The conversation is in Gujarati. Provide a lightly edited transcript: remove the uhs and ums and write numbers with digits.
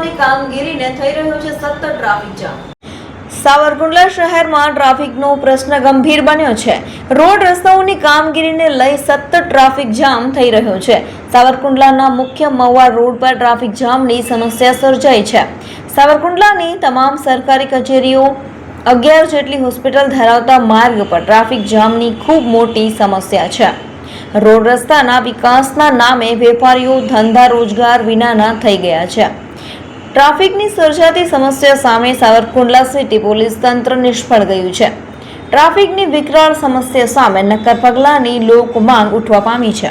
રસ્તાઓની કામગીરીને થઈ રહ્યો છે સતત ટ્રાફિક જામ। સાવરકુંડલા શહેરમાં ટ્રાફિકનો પ્રશ્ન ગંભીર બન્યો છે। રોડ રસ્તાઓની કામગીરીને લઈ સતત ટ્રાફિક જામ થઈ રહ્યો છે। સાવરકુંડલાના મુખ્ય મહુવા રોડ પર ટ્રાફિક જામની સમસ્યા સર્જાઈ છે। સાવરકુંડલાની તમામ સરકારી કચેરીઓ 11 જેટલી હોસ્પિટલ ધરાવતા માર્ગ પર ટ્રાફિક જામની ખૂબ મોટી સમસ્યા છે। રોડ રસ્તાના વિકાસના નામે વેપારીઓ ધંધા રોજગાર વિનાના થઈ ગયા છે। ટ્રાફિકની સર્જાતી સમસ્યા સામે સાવરકુંડલા સિટી પોલીસ તંત્ર નિષ્ફળ ગયું છે। ટ્રાફિકની વિકરાળ સમસ્યા સામે નક્કર પગલાંની લોક માંગ ઉઠવા પામી છે।